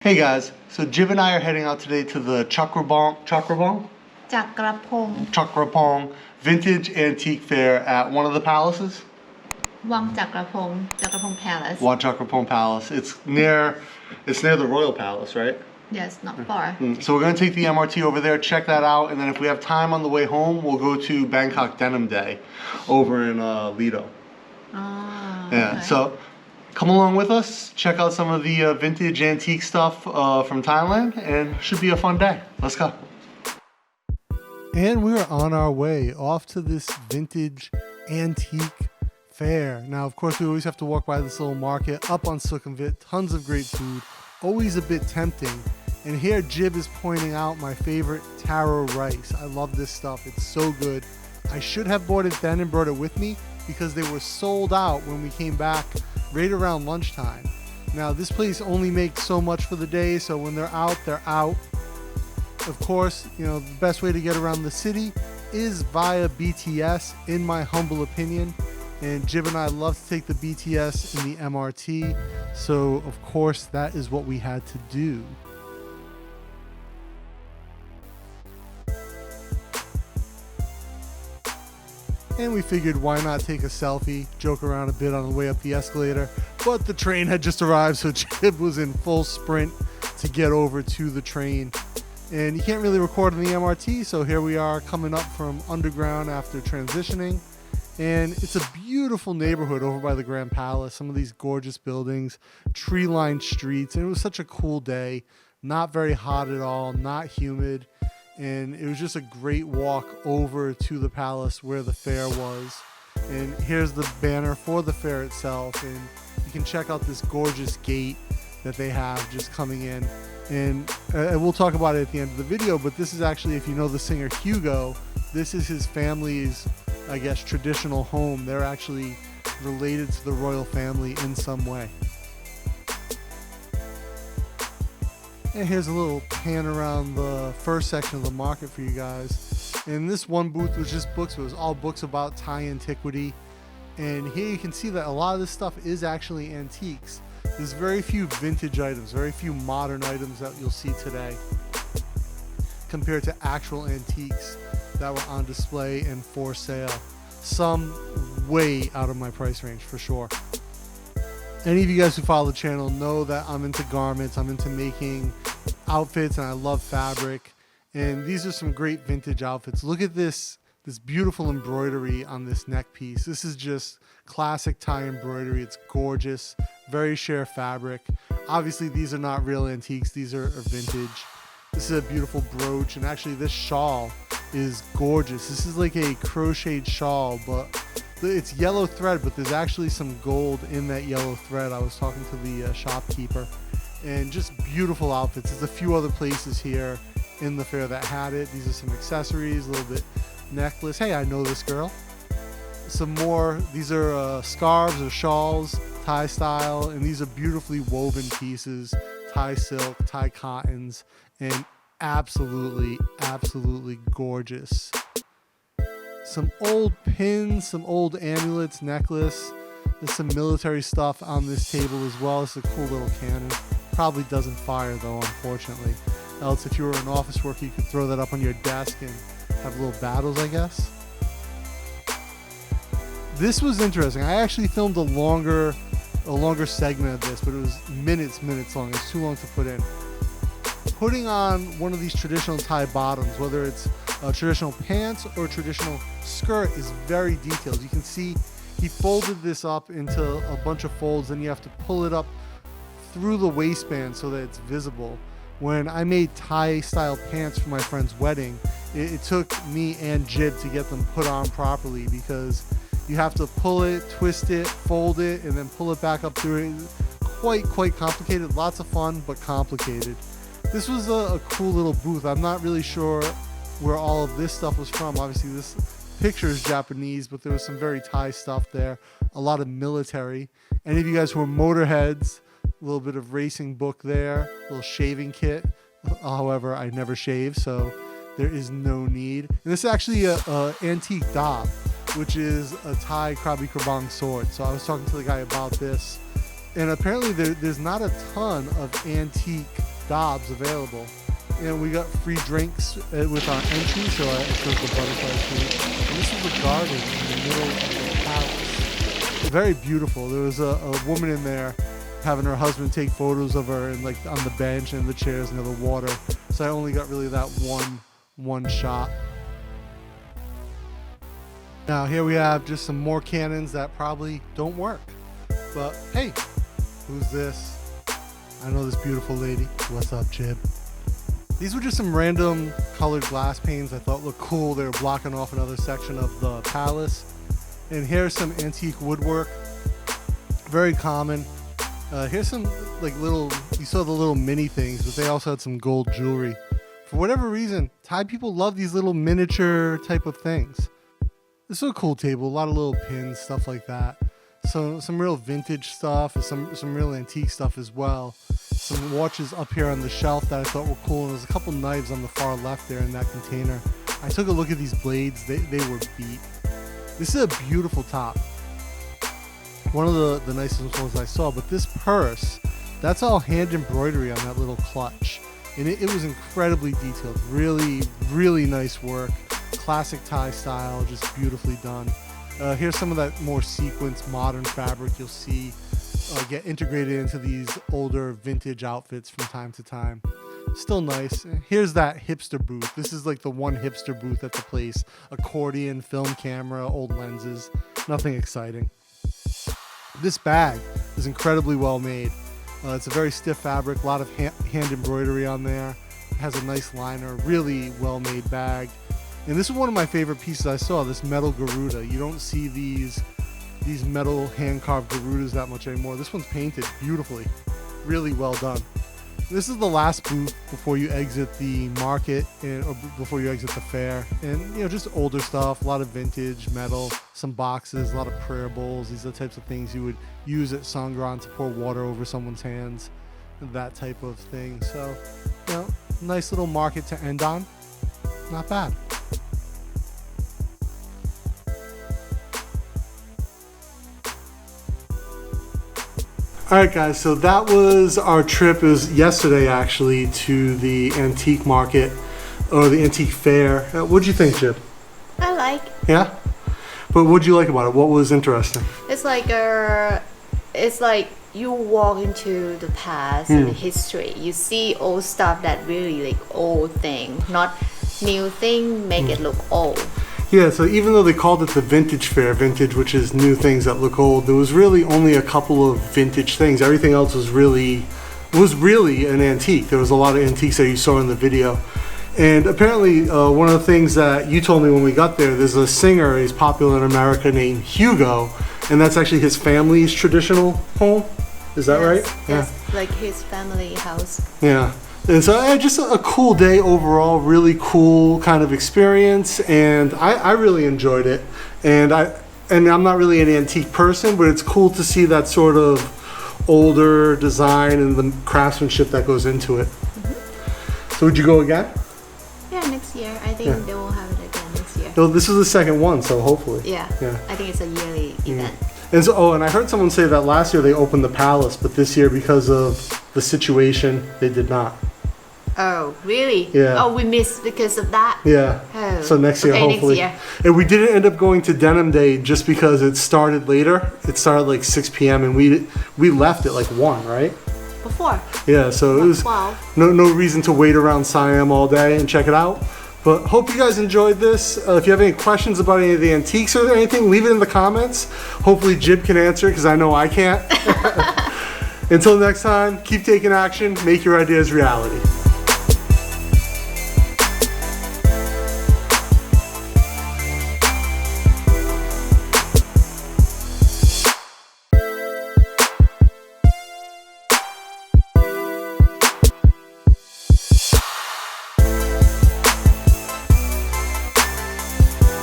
Hey guys, so Jib and I are heading out today to the Chakrabongse Vintage Antique Fair at one of the palaces. Chakrabong Palace. Wat Chakrabong Palace. It's near the Royal Palace, right? Yes, not far. So we're going to take the MRT over there, check that out, and then if we have time on the way home, we'll go to Bangkok Denim Day over in Lido. Oh, Yeah, okay. so come along with us, check out some of the vintage antique stuff from Thailand, and should be a fun day. Let's go. And we're on our way off to this vintage antique fair. Now, of course, we always have to walk by this little market up on Sukhumvit. Tons of great food, always a bit tempting. And here Jib is pointing out my favorite taro rice. I love this stuff. It's so good. I should have bought it then and brought it with me because they were sold out when we came back right around lunchtime. Now, this place only makes so much for the day, so when they're out, they're out. Of course, you know, the best way to get around the city is via BTS, in my humble opinion. And Jib and I love to take the BTS and the MRT, so of course that is what we had to do. And we figured why not take a selfie, joke around a bit on the way up the escalator, but the train had just arrived, so Jib was in full sprint to get over to the train. And you can't really record on the MRT, so here we are coming up from underground after transitioning. And it's a beautiful neighborhood over by the Grand Palace, some of these gorgeous buildings, tree-lined streets, and it was such a cool day, not very hot at all, not humid. And it was just a great walk over to the palace where the fair was. And here's the banner for the fair itself. And you can check out this gorgeous gate that they have just coming in. And we'll talk about it at the end of the video, but this is actually, if you know the singer Hugo, this is his family's, I guess, traditional home. They're actually related to the royal family in some way. And here's a little pan around the first section of the market for you guys. And this one booth was just books. It was all books about Thai antiquity. And here you can see that a lot of this stuff is actually antiques. There's very few vintage items, very few modern items that you'll see today compared to actual antiques that were on display and for sale. Some way out of my price range for sure. Any of you guys who follow the channel know that I'm into garments, I'm into making outfits, and I love fabric. And these are some great vintage outfits. Look at this beautiful embroidery on this neck piece. This is just classic Thai embroidery. It's gorgeous, very sheer fabric. Obviously, these are not real antiques. These are vintage. This is a beautiful brooch, and actually this shawl is gorgeous. This is like a crocheted shawl, but it's yellow thread, but there's actually some gold in that yellow thread. I was talking to the shopkeeper, and just beautiful outfits. There's a few other places here in the fair that had it. These are some accessories, a little bit necklace. Hey, I know this girl. Some more. These are scarves or shawls, Thai style, and these are beautifully woven pieces, Thai silk, Thai cottons, and absolutely gorgeous. Some old pins, some old amulets, necklace. There's some military stuff on this table as well. It's a cool little cannon. Probably doesn't fire though, unfortunately. Else, if you were an office worker, you could throw that up on your desk and have little battles, I guess. This was interesting. I actually filmed a longer segment of this, but it was minutes long. It's too long to put in. Putting on one of these traditional Thai bottoms, whether it's traditional pants or traditional skirt, is very detailed. You can see he folded this up into a bunch of folds, and you have to pull it up through the waistband so that it's visible. When I made Thai style pants for my friend's wedding, it took me and Jib to get them put on properly because you have to pull it, twist it, fold it, and then pull it back up through it. Quite complicated. Lots of fun, but complicated. This was a cool little booth. I'm not really sure where all of this stuff was from. Obviously, this picture is Japanese, but there was some very Thai stuff there. A lot of military. Any of you guys who are motorheads, a little bit of racing book there, a little shaving kit. However, I never shave, so there is no need. And this is actually a antique dab, which is a Thai Chakrabong sword. So I was talking to the guy about this, and apparently there's not a ton of antique gobs available. And we got free drinks with our entry, so I chose the butterfly tree. And this was a garden in the middle of the palace. Very beautiful. There was a woman in there having her husband take photos of her and like on the bench and the chairs near the water. So I only got really that one shot. Now here we have just some more cannons that probably don't work. But hey, who's this? I know this beautiful lady. What's up, Jib? These were just some random colored glass panes I thought looked cool. They were blocking off another section of the palace. And here's some antique woodwork. Very common. Here's some like little, you saw the little mini things, but they also had some gold jewelry. For whatever reason, Thai people love these little miniature type of things. This is a cool table, a lot of little pins, stuff like that. So some real vintage stuff, and some real antique stuff as well. Some watches up here on the shelf that I thought were cool, and there's a couple knives on the far left there in that container. I took a look at these blades, they were beat. This is a beautiful top. One of the nicest ones I saw, but this purse, that's all hand embroidery on that little clutch. And it was incredibly detailed, really, really nice work. Classic Thai style, just beautifully done. Here's some of that more sequenced modern fabric you'll see get integrated into these older vintage outfits from time to time. Still nice. Here's that hipster booth. This is like the one hipster booth at the place. Accordion, film camera, old lenses. Nothing exciting. This bag is incredibly well made. It's a very stiff fabric, a lot of hand embroidery on there. It has a nice liner, really well made bag. And this is one of my favorite pieces I saw, this metal Garuda. You don't see these metal hand-carved Garudas that much anymore. This one's painted beautifully, really well done. This is the last booth before you exit the market or before you exit the fair. And you know, just older stuff, a lot of vintage metal, some boxes, a lot of prayer bowls. These are the types of things you would use at Sangran to pour water over someone's hands, that type of thing. So, you know, nice little market to end on. Not bad. Alright guys, so that was our trip. It was yesterday actually to the antique market or the antique fair. What'd you think, Jib? I like. Yeah? But what'd you like about it? What was interesting? It's like you walk into the past and history. You see old stuff that really like old thing, not new thing make it look old. Yeah, so even though they called it the vintage fair, vintage, which is new things that look old, there was really only a couple of vintage things. Everything else was really an antique. There was a lot of antiques that you saw in the video. And apparently, one of the things that you told me when we got there, there's a singer, he's popular in America, named Hugo, and that's actually his family's traditional home. Is that right? Yes, like his family house. Yeah. And so just a cool day overall, really cool kind of experience, and I really enjoyed it. And I'm not really an antique person, but it's cool to see that sort of older design and the craftsmanship that goes into it. So would you go again? Yeah, next year. I think they will have it again next year. No, this is the second one, so hopefully. Yeah. I think it's a yearly event. And so, and I heard someone say that last year they opened the palace, but this year because of the situation, they did not. Oh, really? Yeah. Oh, we missed because of that? Yeah. Oh. So next year, hopefully. Next year. And we didn't end up going to Denim Day just because it started later. It started like 6 p.m. and we left at like 1, right? Before. Yeah, so it was 12. no reason to wait around Siam all day and check it out. But hope you guys enjoyed this. If you have any questions about any of the antiques or anything, leave it in the comments. Hopefully Jib can answer because I know I can't. Until next time, keep taking action, make your ideas reality.